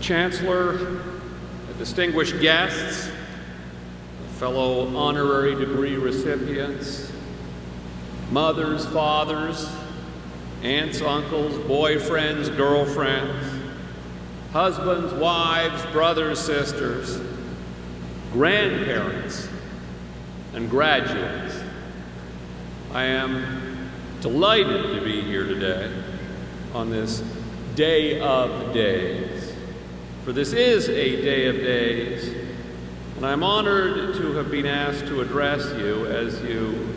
Chancellor, distinguished guests, fellow honorary degree recipients, mothers, fathers, aunts, uncles, boyfriends, girlfriends, husbands, wives, brothers, sisters, grandparents, and graduates. I am delighted to be here today on this Day of Days, for this is a Day of Days, and I'm honored to have been asked to address you as you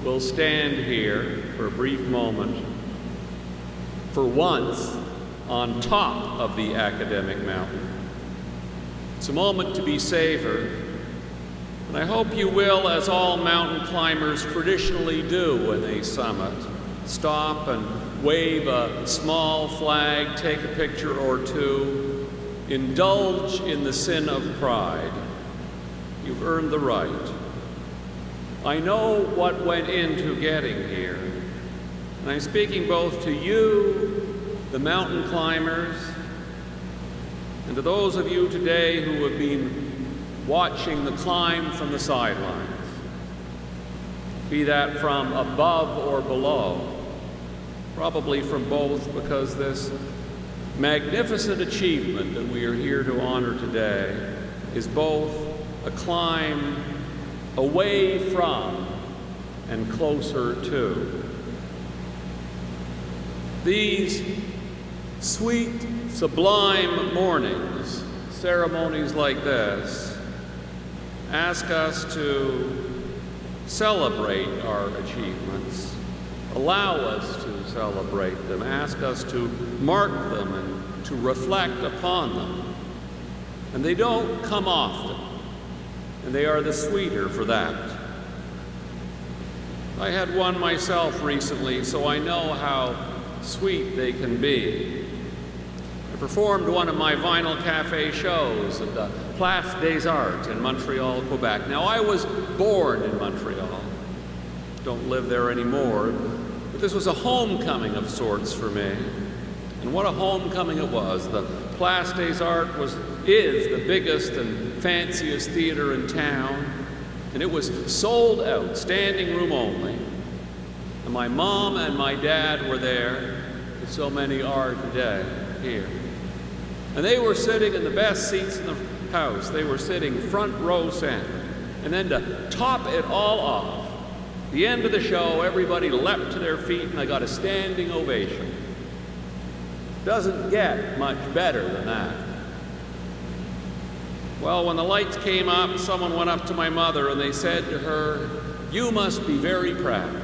will stand here for a brief moment, for once on top of the academic mountain. It's a moment to be savored, and I hope you will, as all mountain climbers traditionally do when they summit, stop and wave a small flag, take a picture or two, indulge in the sin of pride. You've earned the right. I know what went into getting here, and I'm speaking both to you, the mountain climbers, and to those of you today who have been watching the climb from the sidelines, be that from above or below, probably from both, because this magnificent achievement that we are here to honor today is both a climb away from and closer to. These sweet, sublime mornings, ceremonies like this, ask us to celebrate our achievements, allow us to celebrate them, ask us to mark them and to reflect upon them. And they don't come often, and they are the sweeter for that. I had one myself recently, so I know how sweet they can be. I performed one of my Vinyl Cafe shows at the Place des Arts in Montreal, Quebec. Now, I was born in Montreal, don't live there anymore, but this was a homecoming of sorts for me. And what a homecoming it was. The Place des Arts is the biggest and fanciest theater in town, and it was sold out, standing room only. And my mom and my dad were there, as so many are today here. And they were sitting in the best seats in the house. They were sitting front row center. And then to top it all off, the end of the show, everybody leapt to their feet and I got a standing ovation. Doesn't get much better than that. Well, when the lights came up, someone went up to my mother and they said to her, "You must be very proud."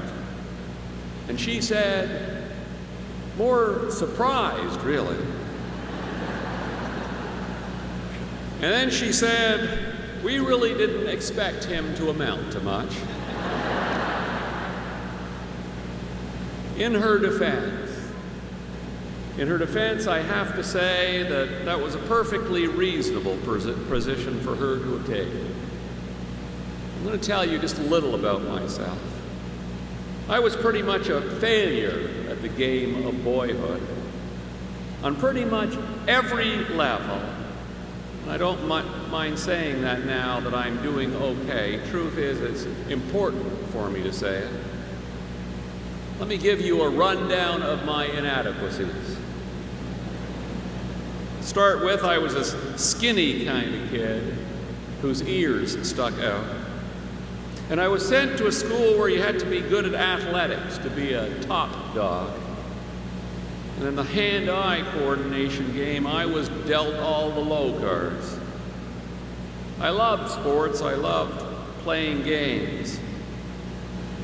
And she said, more surprised, really. And then she said, "We really didn't expect him to amount to much." In her defense, I have to say that that was a perfectly reasonable position for her to have taken. I'm going to tell you just a little about myself. I was pretty much a failure at the game of boyhood on pretty much every level. And I don't mind saying that now that I'm doing okay. Truth is, it's important for me to say it. Let me give you a rundown of my inadequacies. To start with, I was a skinny kind of kid whose ears stuck out. And I was sent to a school where you had to be good at athletics to be a top dog. And in the hand-eye coordination game, I was dealt all the low cards. I loved sports, I loved playing games,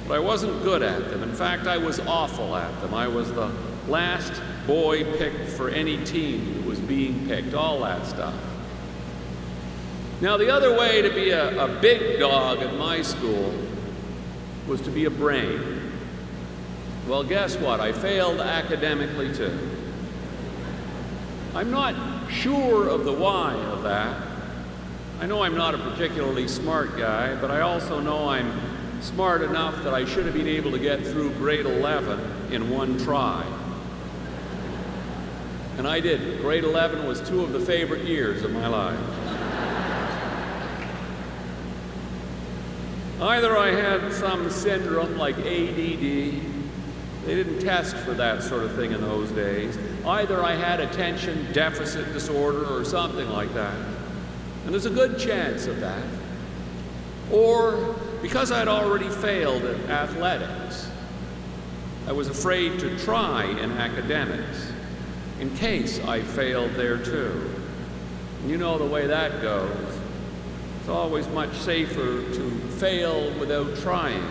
but I wasn't good at them. In fact, I was awful at them. I was the last boy picked for any team that was being picked, all that stuff. Now, the other way to be a big dog at my school was to be a brain. Well, guess what? I failed academically too. I'm not sure of the why of that. I know I'm not a particularly smart guy, but I also know I'm smart enough that I should have been able to get through grade 11 in one try. And I did. Grade 11 was 2 of the favorite years of my life. Either I had some syndrome like ADD. They didn't test for that sort of thing in those days. Either I had attention deficit disorder or something like that. And there's a good chance of that. Or because I'd already failed at athletics, I was afraid to try in academics in case I failed there too. And you know the way that goes. It's always much safer to fail without trying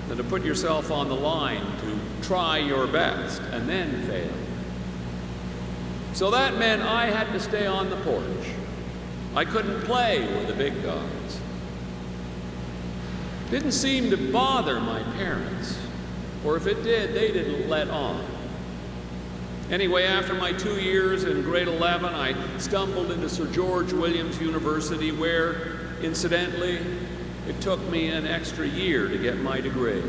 than to put yourself on the line to try your best and then fail. So that meant I had to stay on the porch. I couldn't play with the big dogs. Didn't seem to bother my parents, or if it did, they didn't let on. Anyway, after my 2 years in grade 11, I stumbled into Sir George Williams University, where, incidentally, it took me an extra year to get my degree.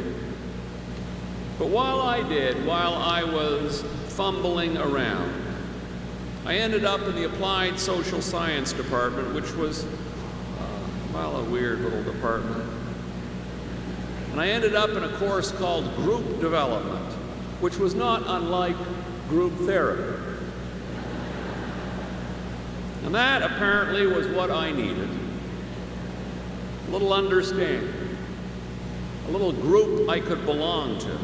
But while I was fumbling around, I ended up in the Applied Social Science department, which was, a weird little department. And I ended up in a course called Group Development, which was not unlike group therapy. And that apparently was what I needed. A little understanding, a little group I could belong to.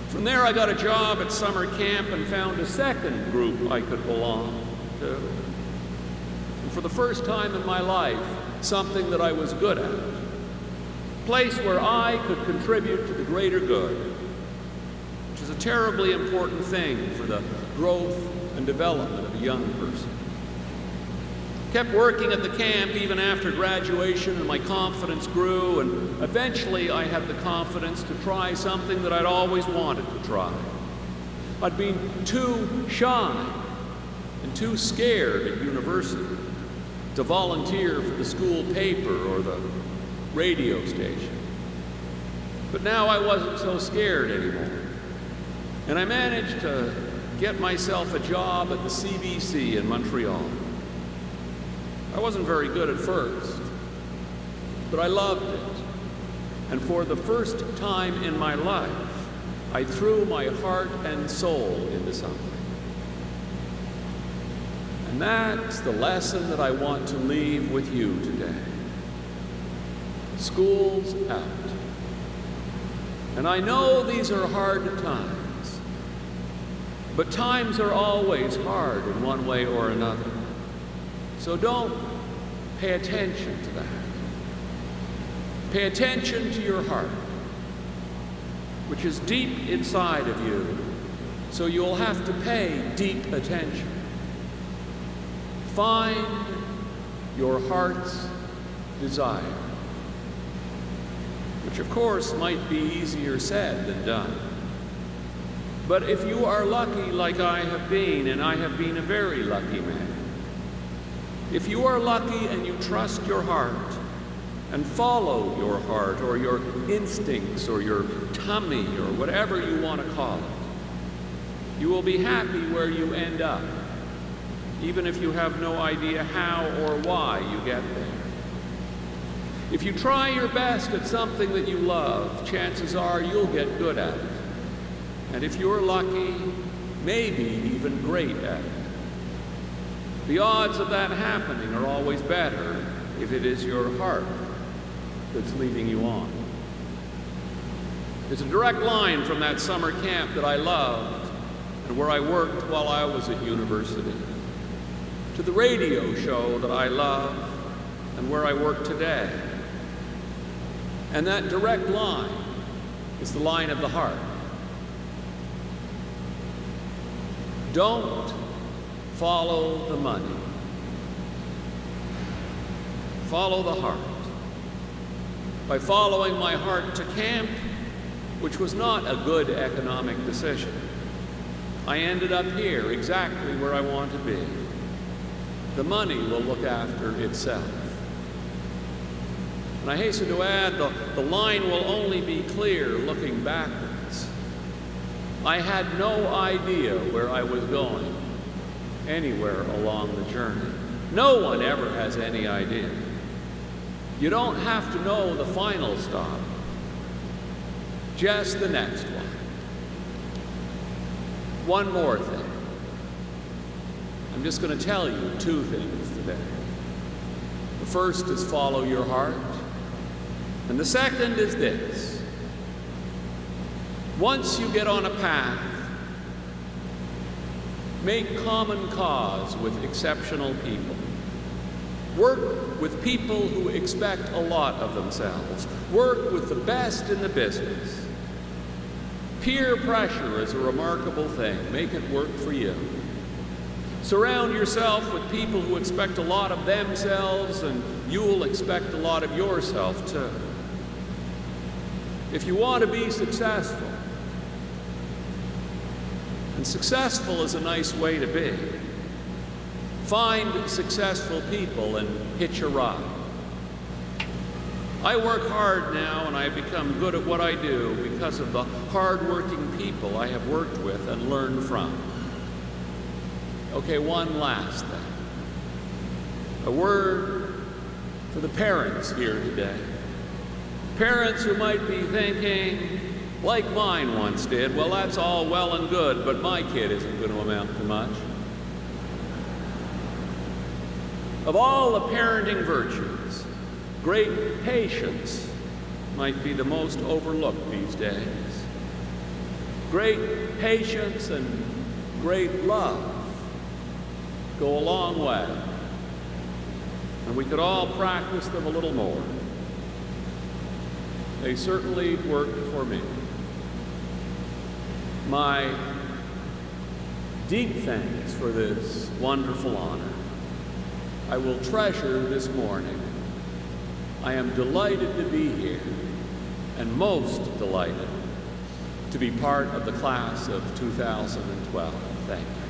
From there, I got a job at summer camp and found a second group I could belong to. And for the first time in my life, something that I was good at. A place where I could contribute to the greater good, which is a terribly important thing for the growth and development of a young person. Kept working at the camp even after graduation, and my confidence grew, and eventually I had the confidence to try something that I'd always wanted to try. I'd been too shy and too scared at university to volunteer for the school paper or the radio station. But now I wasn't so scared anymore, and I managed to get myself a job at the CBC in Montreal. I wasn't very good at first, but I loved it. And for the first time in my life, I threw my heart and soul into something. And that's the lesson that I want to leave with you today. School's out. And I know these are hard times, but times are always hard in one way or another. So don't pay attention to that. Pay attention to your heart, which is deep inside of you, so you'll have to pay deep attention. Find your heart's desire, which of course might be easier said than done. But if you are lucky like I have been, and I have been a very lucky man, if you are lucky and you trust your heart and follow your heart or your instincts or your tummy or whatever you want to call it, you will be happy where you end up, even if you have no idea how or why you get there. If you try your best at something that you love, chances are you'll get good at it. And if you're lucky, maybe even great at it. The odds of that happening are always better if it is your heart that's leading you on. There's a direct line from that summer camp that I loved and where I worked while I was at university to the radio show that I love and where I work today. And that direct line is the line of the heart. Don't follow the money. Follow the heart. By following my heart to camp, which was not a good economic decision, I ended up here, exactly where I want to be. The money will look after itself. And I hasten to add, the line will only be clear looking backwards. I had no idea where I was going anywhere along the journey. No one ever has any idea. You don't have to know the final stop, just the next one. One more thing. I'm just going to tell you two things today. The first is follow your heart, and the second is this. Once you get on a path, make common cause with exceptional people. Work with people who expect a lot of themselves. Work with the best in the business. Peer pressure is a remarkable thing. Make it work for you. Surround yourself with people who expect a lot of themselves, and you'll expect a lot of yourself too. If you want to be successful, and successful is a nice way to be, find successful people and hitch a ride. I work hard now, and I've become good at what I do because of the hard-working people I have worked with and learned from. Okay, one last thing. A word for the parents here today. Parents who might be thinking, like mine once did, well, that's all well and good, but my kid isn't going to amount to much. Of all the parenting virtues, great patience might be the most overlooked these days. Great patience and great love go a long way, and we could all practice them a little more. They certainly worked for me. My deep thanks for this wonderful honor. I will treasure this morning. I am delighted to be here, and most delighted to be part of the class of 2012. Thank you.